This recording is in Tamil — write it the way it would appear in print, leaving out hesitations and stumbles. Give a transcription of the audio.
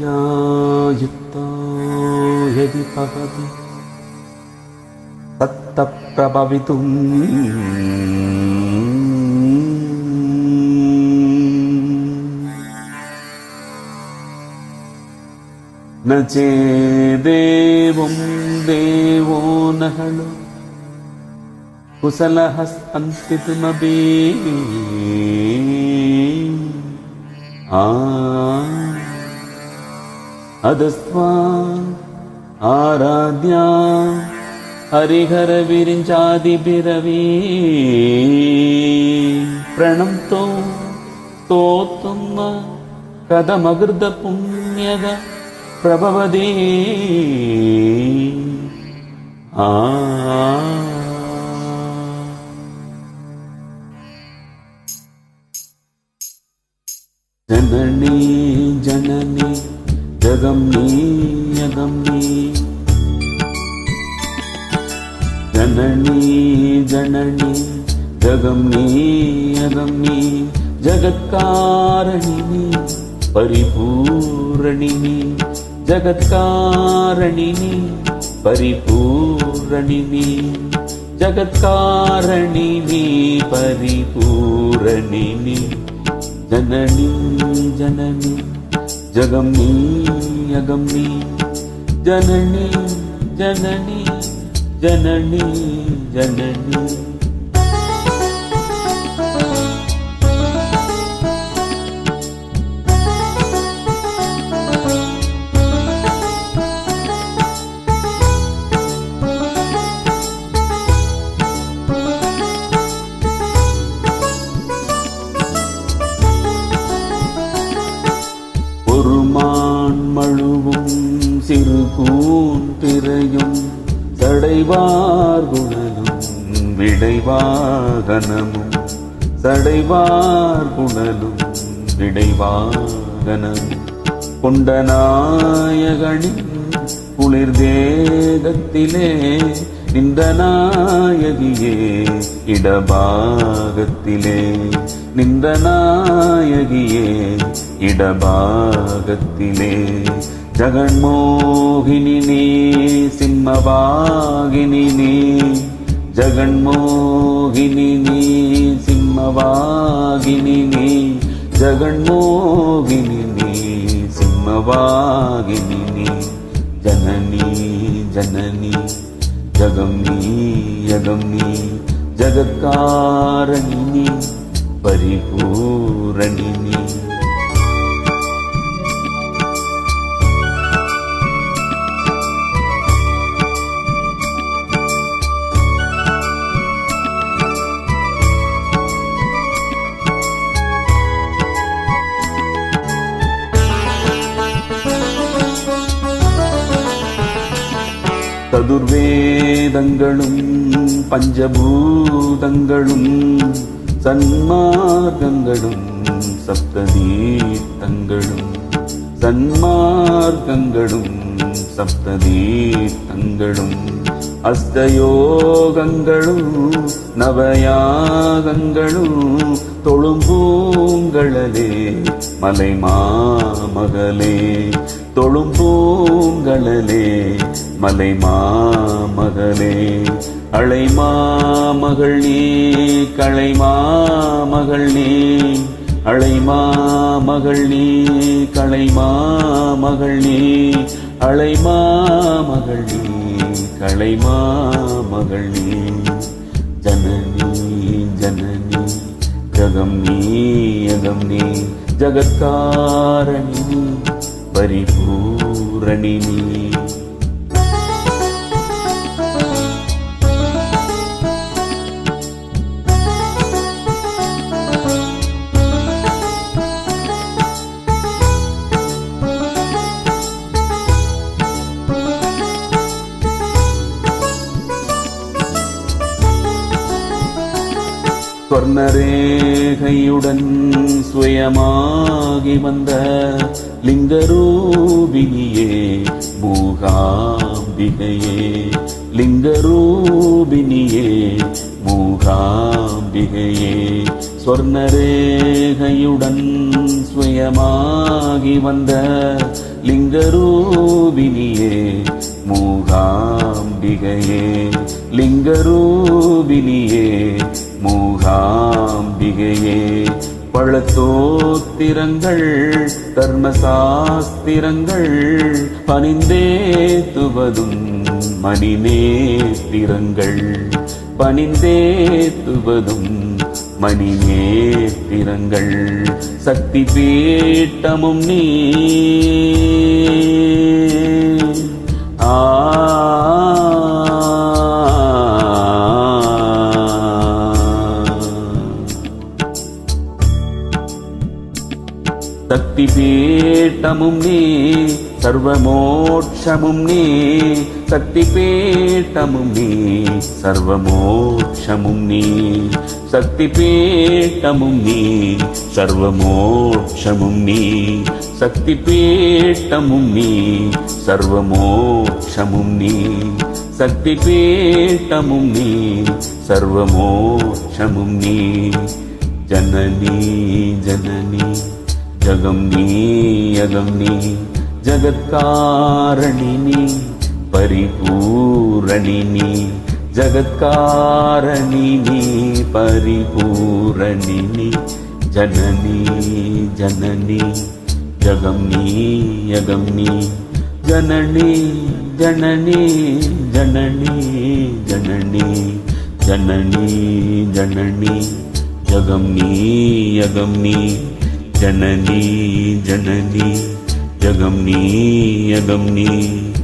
शिवसत्यायुक्तो यदि भवति तत्तप्रभवितुम् न चेदेवं देवो नहलो कुशलः स्पन्दितुमपि अदस्त्वा आराध्या हरिहर विरिञ्चादिभिरवी प्रणम्तो स्तोत्रं कथमकृत पुण्यग प्रभवति जननी जननी जगम्नी यगम्नी जननी जननी जगम्नी यगम्नी जगत्कारिणी परिपूरणिनी जगत्कारिणी परिपूरणिनी जगत्कारिणी परिपूरणिनी जननी जननी जगम्नी यगम्नी जननी जननी जननी जननी மழுவும் சிறுகூன் திரையும் சடைவார் குணலும் விடைவாகனமும் சடைவார் குணலும் விடைவாகனமும் கொண்ட நாயகனின் குளிர் தேகத்திலே நின்ற நாயகியே இடபாகத்திலே நின்ற நாயகியே இடபாகத்திலே ஜகன்மோகினி நீ சிம்மவாகினி நீ ஜகன்மோகினி நீ சிம்மவாகினி நீ ஜகன்மோகினி நீ சிம்மவாகினி நீ ஜனனி ஜனனி जगम्नी यगम्नी जगत्कारिणी परिपूरणिनी சதுர்வேதங்களும் பஞ்சபூதங்களும் சன்மார்க்கங்களும் சப்ததீர்த்தங்களும் சன்மார்க்கங்களும் சப்ததீர்த்தங்களும் அஸ்தயோகங்களும் நவயாகங்களும் தொழும்பூங்களே மலைமாமகளே தொழும்பூங்களே மலைமாமகளே அழைமாமகள் நீ களைமாமகள் நீ அழைமாமகள் நீ களைமாமகள் நீ அழைமாமகள் நீ களைமாமகள் நீ ஜனனி ஜனனி ஜகம்னி யகம்னி ஜகத்காரிணி परिपूरणिनी ஸ்வர்ணரேகையுடன் சுயமாகி வந்த லிங்கரூபிணியே மூகாம்பிகையே லிங்கரூபிணியே மூகாம்பிகையே ஸ்வர்ணரேகையுடன் சுயமாகி வந்த லிங்கரூபினியே மூகாம்பிகையே லிங்கரூபினியே மூகாம்பிகையே பழத்தோத்திரங்கள் தர்மசாஸ்திரங்கள் பணிந்தேத்துவதும் மணிநேத்திரங்கள் பணிந்தேத்துவதும் மணிநேத்திரங்கள் சக்தி பீட்டமும் நீ சக்தி பீட்டமும் நீ சர்வமோட்சமும் நீ சக்தி பீட்டமும் நீ சர்வமோட்சமும் நீ சக்தி பீட்டமும் நீ சர்வமோட்சமும் நீ சக்தி பீட்டமும் நீ சர்வமோட்சமும் நீ சக்தி பீட்டமும் நீ சர்வமோட்சமும் நீ ஜனனி ஜனனி ஜகம் நீ யகம் நீ ஜகத்காரணினி பரிபூரணினி ஜகத்காரணினி பரிபூரணினி ஜனனி ஜனனி ஜகம் நீ யகம் நீ ஜனனி ஜனனி ஜனனி ஜனனி ஜனனி ஜனனி ஜகம் நீ யகம் நீ जननी जननी जगम नी यगम नी।